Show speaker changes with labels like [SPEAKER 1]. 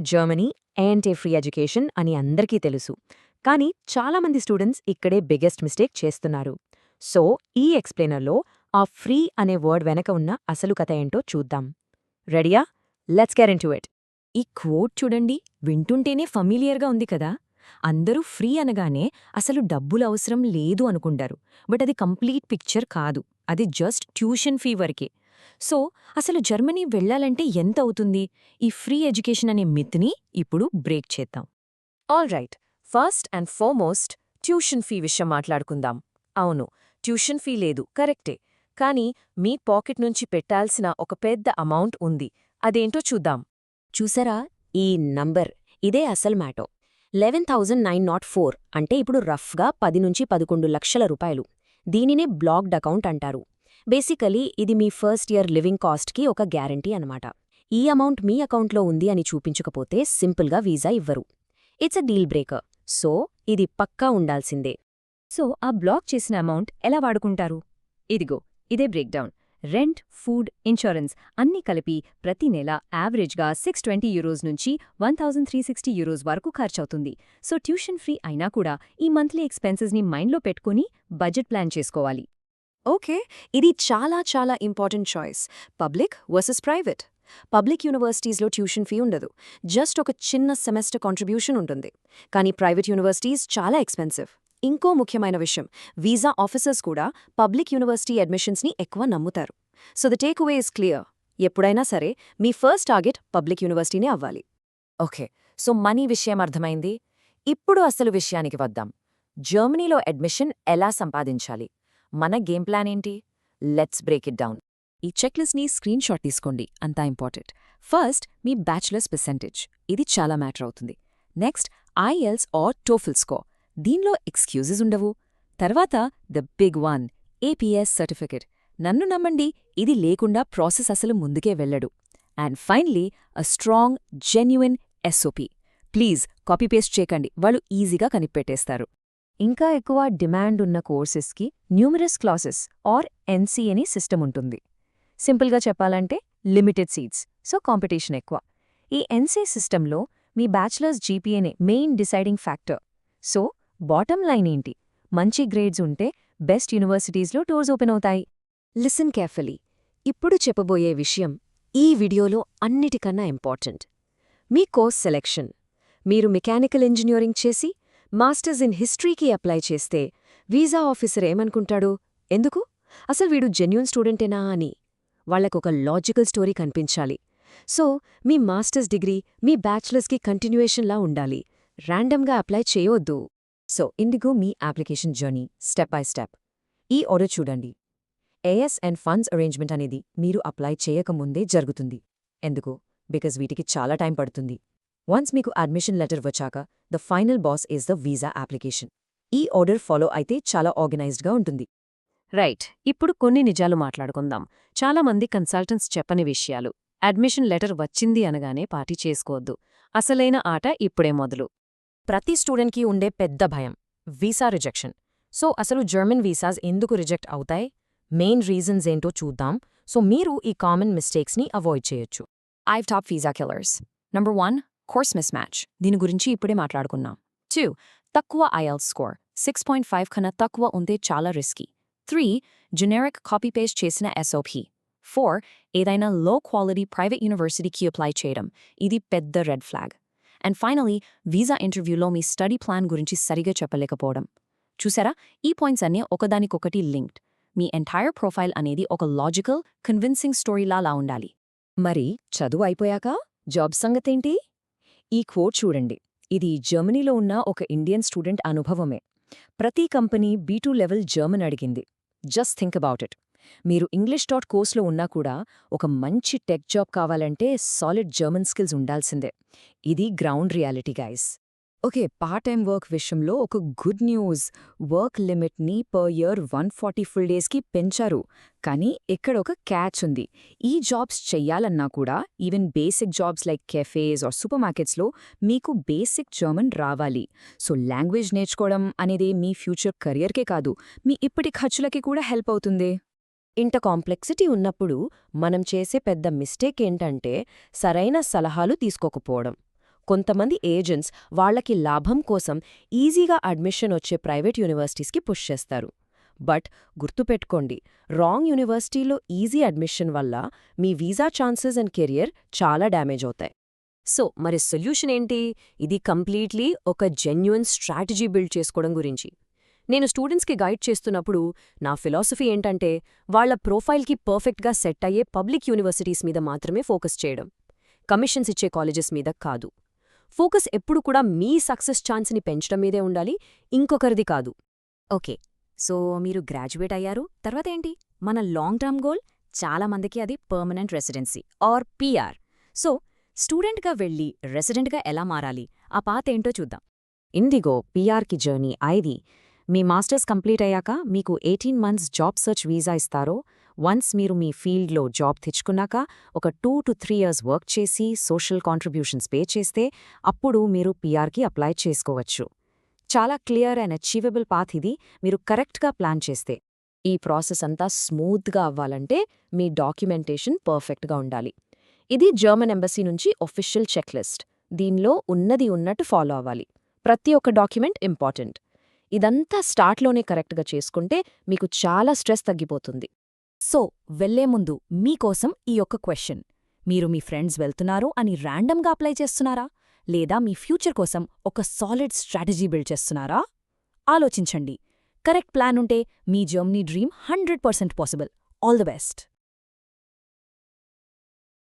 [SPEAKER 1] Germany ఏ free education అని అందరికీ తెలుసు. కానీ చాలామంది స్టూడెంట్స్ ఇక్కడే బిగ్గెస్ట్ మిస్టేక్ చేస్తున్నారు. సో ఈ ఎక్స్ప్లెయినర్లో ఆ ఫ్రీ అనే వర్డ్ వెనక ఉన్న అసలు కథ ఏంటో చూద్దాం. రెడీయా? Let's get into it.
[SPEAKER 2] ఈ క్వోట్ చూడండి, వింటుంటేనే ఫమిలియర్గా ఉంది కదా. అందరూ ఫ్రీ అనగానే అసలు డబ్బులు అవసరం లేదు అనుకుంటారు. బట్ అది కంప్లీట్ పిక్చర్ కాదు. అది జస్ట్ ట్యూషన్ ఫీ వరకే. సో అసలు జర్మనీ వెళ్లాలంటే ఎంత అవుతుంది? ఈ ఫ్రీ ఎడ్యుకేషన్ అనే మిత్ని ఇప్పుడు బ్రేక్ చేద్దాం.
[SPEAKER 3] All right, first and foremost tuition fee విషయం మాట్లాడుకుందాం. అవును, ట్యూషన్ ఫీ లేదు, కరెక్టే. కానీ మీ పాకెట్ నుంచి పెట్టాల్సిన ఒక పెద్ద అమౌంట్ ఉంది. అదేంటో చూద్దాం.
[SPEAKER 1] చూసారా ఈ నంబర్? ఇదే అసలు మ్యాటో. 11,904 అంటే ఇప్పుడు రఫ్గా 10 నుంచి 11 లక్షల రూపాయలు. దీనినే బ్లాక్డ్ అకౌంట్ అంటారు. బేసికలీ ఇది మీ ఫస్ట్ ఇయర్ లివింగ్ కాస్ట్కి ఒక గ్యారంటీ అనమాట. ఈ అమౌంట్ మీ అకౌంట్లో ఉంది అని చూపించకపోతే సింపుల్గా వీసా ఇవ్వరు. It's a deal breaker. So ఇది పక్కా ఉండాల్సిందే.
[SPEAKER 2] సో ఆ బ్లాక్ చేసిన అమౌంట్ ఎలా వాడుకుంటారు? ఇదిగో ఇదే బ్రేక్డౌన్. రెంట్, ఫుడ్, ఇన్సూరెన్స్ అన్నీ కలిపి ప్రతి నెల యావరేజ్గా €620 నుంచి €1,360 వరకు ఖర్చవుతుంది. సో ట్యూషన్ ఫ్రీ అయినా కూడా ఈ మంత్లీ ఎక్స్పెన్సెస్ని మైండ్లో పెట్టుకుని బడ్జెట్ ప్లాన్ చేసుకోవాలి.
[SPEAKER 3] ఓకే, ఇది చాలా చాలా important choice. Public versus private. Public యూనివర్సిటీస్లో ట్యూషన్ ఫీ ఉండదు, జస్ట్ ఒక చిన్న సెమెస్టర్ కాంట్రిబ్యూషన్ ఉంటుంది. కానీ ప్రైవేట్ యూనివర్సిటీస్ చాలా ఎక్స్పెన్సివ్. ఇంకో ముఖ్యమైన విషయం, వీసా ఆఫీసర్స్ కూడా పబ్లిక్ యూనివర్సిటీ అడ్మిషన్స్ని ఎక్కువ నమ్ముతారు. So the take away is clear. ఎప్పుడైనా సరే మీ ఫస్ట్ టార్గెట్ పబ్లిక్ యూనివర్సిటీనే అవ్వాలి.
[SPEAKER 1] ఓకే, సో మనీ విషయం అర్థమైంది. ఇప్పుడు అసలు విషయానికి వద్దాం. జర్మనీలో అడ్మిషన్ ఎలా సంపాదించాలి? మన గేమ్ ప్లాన్ ఏంటి? Let's break it down.
[SPEAKER 2] ఈ చెక్లిస్ట్ని స్క్రీన్ షాట్ తీసుకోండి, అంతా ఇంపార్టెంట్. ఫస్ట్ మీ బ్యాచులర్స్ పర్సెంటేజ్, ఇది చాలా మ్యాటర్ అవుతుంది. Next IELTS or TOEFL score, దీనిలో ఎక్స్క్యూజెస్ ఉండవు. తర్వాత the big one, APS certificate. నన్ను నమ్మండి, ఇది లేకుండా ప్రాసెస్ అసలు ముందుకే వెళ్ళడు. And finally a strong genuine SOP. Please copy paste చేయకండి, వాళ్ళు ఈజీగా కనిపెట్టేస్తారు.
[SPEAKER 1] ఇంకా ఎక్కువ డిమాండ్ ఉన్న కోర్సెస్కి న్యూమరస్ క్లాసెస్ ఆర్ ఎన్సీ అని సిస్టమ్ ఉంటుంది. సింపుల్గా చెప్పాలంటే లిమిటెడ్ సీట్స్, సో కాంపిటీషన్ ఎక్కువ. ఈ ఎన్సీ సిస్టంలో మీ బ్యాచులర్స్ జీపీఏనే main deciding factor. So bottom line ఏంటి? మంచి గ్రేడ్స్ ఉంటే బెస్ట్ యూనివర్సిటీస్లో డోర్స్ ఓపెన్ అవుతాయి. Listen carefully. ఇప్పుడు చెప్పబోయే విషయం ఈ వీడియోలో అన్నిటికన్నా ఇంపార్టెంట్. మీ కోర్స్ సెలెక్షన్. మీరు మెకానికల్ ఇంజనీరింగ్ చేసి మాస్టర్స్ ఇన్ హిస్టరీకి అప్లై చేస్తే వీసా ఆఫీసర్ ఏమనుకుంటాడు? ఎందుకు? అసలు వీడు జెన్యూన్ స్టూడెంటేనా అని. వాళ్లకొక లాజికల్ స్టోరీ కనిపించాలి. సో మీ మాస్టర్స్ డిగ్రీ మీ బ్యాచులర్స్కి కంటిన్యూయేషన్లా ఉండాలి. ర్యాండమ్గా అప్లై చేయొద్దు. సో ఇండిగో మీ application journey step by step. ఈ ఆర్డర్ చూడండి. ఏఎస్ అండ్ ఫండ్స్ అరేంజ్మెంట్ అనేది మీరు అప్లై చేయకముందే జరుగుతుంది. ఎందుకు? బికాజ్ వీటికి చాలా టైం పడుతుంది. వన్స్ మీకు అడ్మిషన్ లెటర్ వచ్చాక the final boss is the visa application. ఈ ఆర్డర్ ఫాలో అయితే చాలా ఆర్గనైజ్డ్గా ఉంటుంది.
[SPEAKER 3] రైట్, ఇప్పుడు కొన్ని నిజాలు మాట్లాడుకుందాం. చాలామంది కన్సల్టెంట్స్ చెప్పని విషయాలు. అడ్మిషన్ లెటర్ వచ్చింది అనగానే పార్టీ చేసుకోవద్దు. అసలైన ఆట ఇప్పుడే మొదలు.
[SPEAKER 1] ప్రతి స్టూడెంట్కి ఉండే పెద్ద భయం వీసా రిజెక్షన్. సో అసలు జర్మన్ వీసాస్ ఎందుకు రిజెక్ట్ అవుతాయి? మెయిన్ రీజన్స్ ఏంటో చూద్దాం. సో మీరు ఈ కామన్ మిస్టేక్స్ని అవాయిడ్ చేయొచ్చు. 5 top visa killers. Number 1, course miss match. దీని గురించి ఇప్పుడే మాట్లాడుకున్నాం. 2, తక్కువ ఐఎల్స్ స్కోర్. 6.5 కన్నా తక్కువ ఉంటే చాలా రిస్కీ. 3, జెనరిక్ కాపీ పేస్ట్ చేసిన ఎస్ఓపి. 4, ఏదైనా లో క్వాలిటీ ప్రైవేట్ యూనివర్సిటీకి అప్లై చేయడం. ఇది పెద్ద red flag. And finally visa ఇంటర్వ్యూలో మీ స్టడీ ప్లాన్ గురించి సరిగా చెప్పలేకపోవడం. చూసారా, ఈ పాయింట్స్ అన్నీ ఒకదానికొకటి లింక్డ్. మీ ఎంటైర్ ప్రొఫైల్ అనేది ఒక లాజికల్, కన్విన్సింగ్ స్టోరీలా ఉండాలి. మరి చదువు అయిపోయాక జాబ్ సంగతేంటి? ఈ క్వోట్ చూడండి. ఇది జర్మనీలో ఉన్న ఒక ఇండియన్ స్టూడెంట్ అనుభవమే. ప్రతి కంపెనీ B2 లెవెల్ జర్మన్ అడిగింది. Just think about it. మీరు ఇంగ్లీష్ కోర్స్లో ఉన్నా కూడా ఒక మంచి టెక్ జాబ్ కావాలంటే సాలిడ్ జర్మన్ స్కిల్స్ ఉండాల్సిందే. ఇది ground reality guys. Okay, part time work విషయంలో ఒక గుడ్ న్యూస్. వర్క్ లిమిట్ని పర్ ఇయర్ 140 ఫుల్ డేస్కి పెంచారు. కానీ ఇక్కడ ఒక క్యాచ్ ఉంది. ఈ జాబ్స్ చెయ్యాలన్నా కూడా even basic jobs like cafes or super మార్కెట్స్లో మీకు బేసిక్ జర్మన్ రావాలి. సో లాంగ్వేజ్ నేర్చుకోవడం అనేది మీ ఫ్యూచర్ కెరియర్కే కాదు, మీ ఇప్పటి ఖర్చులకి కూడా హెల్ప్ అవుతుంది. ఇంత కాంప్లెక్సిటీ ఉన్నప్పుడు మనం చేసే పెద్ద మిస్టేక్ ఏంటంటే సరైన సలహాలు తీసుకోకపోవడం.
[SPEAKER 3] కొంతమంది ఏజెంట్స్ వాళ్ళకి లాభం కోసం ఈజీగా అడ్మిషన్ వచ్చే ప్రైవేట్ యూనివర్సిటీస్కి పుష్ చేస్తారు. బట్ గుర్తుపెట్టుకోండి, రాంగ్ యూనివర్సిటీలో ఈజీ అడ్మిషన్ వల్ల మీ వీసా ఛాన్సెస్ అండ్ కెరియర్ చాలా డ్యామేజ్ అవుతాయి. సో మరి సొల్యూషన్ ఏంటి? ఇది కంప్లీట్లీ ఒక జెన్యూన్ స్ట్రాటజీ బిల్డ్ చేసుకోవడం గురించి. నేను స్టూడెంట్స్కి గైడ్ చేస్తున్నప్పుడు నా ఫిలాసఫీ ఏంటంటే, వాళ్ల ప్రొఫైల్కి పర్ఫెక్ట్గా సెట్ అయ్యే పబ్లిక్ యూనివర్సిటీస్ మీద మాత్రమే ఫోకస్ చేయడం, కమిషన్స్ ఇచ్చే కాలేజెస్ మీద కాదు. ఫోకస్ ఎప్పుడు కూడా మీ సక్సెస్ ఛాన్స్ని పెంచడం మీదే ఉండాలి, ఇంకొకరిది కాదు.
[SPEAKER 2] ఓకే, సో మీరు గ్రాడ్యుయేట్ అయ్యారు, తర్వాత ఏంటి? మన లాంగ్ టర్మ్ గోల్? చాలా మందికి అది permanent residency or PR. So స్టూడెంట్గా వెళ్ళి రెసిడెంట్గా ఎలా మారాలి, ఆ పాత్ ఏంటో చూద్దాం.
[SPEAKER 3] ఇండిగో పీఆర్కి జర్నీ ఐది. మీ మాస్టర్స్ కంప్లీట్ అయ్యాక మీకు 18 months జాబ్ సర్చ్ వీసా ఇస్తారో. వన్స్ మీరు మీ ఫీల్డ్లో జాబ్ తెచ్చుకున్నాక ఒక 2 to 3 years వర్క్ చేసి సోషల్ కాంట్రిబ్యూషన్స్ పే చేస్తే అప్పుడు మీరు పీఆర్కి అప్లై చేసుకోవచ్చు. చాలా క్లియర్ అండ్ అచీవబుల్ పాత్ ఇది, మీరు కరెక్ట్గా ప్లాన్ చేస్తే. ఈ ప్రాసెస్ అంతా స్మూత్గా అవ్వాలంటే మీ డాక్యుమెంటేషన్ పర్ఫెక్ట్గా ఉండాలి. ఇది జర్మన్ ఎంబసీ నుంచి ఒఫిషియల్ చెక్లిస్ట్. దీనిలో ఉన్నది ఉన్నట్టు ఫాలో అవ్వాలి. ప్రతి ఒక్క డాక్యుమెంట్ ఇంపార్టెంట్. ఇదంతా స్టార్ట్లోనే కరెక్ట్గా చేసుకుంటే మీకు చాలా స్ట్రెస్ తగ్గిపోతుంది.
[SPEAKER 2] సో వెళ్లే ముందు మీకోసం ఈ ఒక్క క్వశ్చన్: మీరు మీ ఫ్రెండ్స్ వెళ్తున్నారు అని ర్యాండమ్గా అప్లై చేస్తున్నారా, లేదా మీ ఫ్యూచర్ కోసం ఒక సాలిడ్ స్ట్రాటజీ బిల్డ్ చేస్తున్నారా? ఆలోచించండి. కరెక్ట్ ప్లాన్ ఉంటే మీ Germany dream 100% possible. All the best.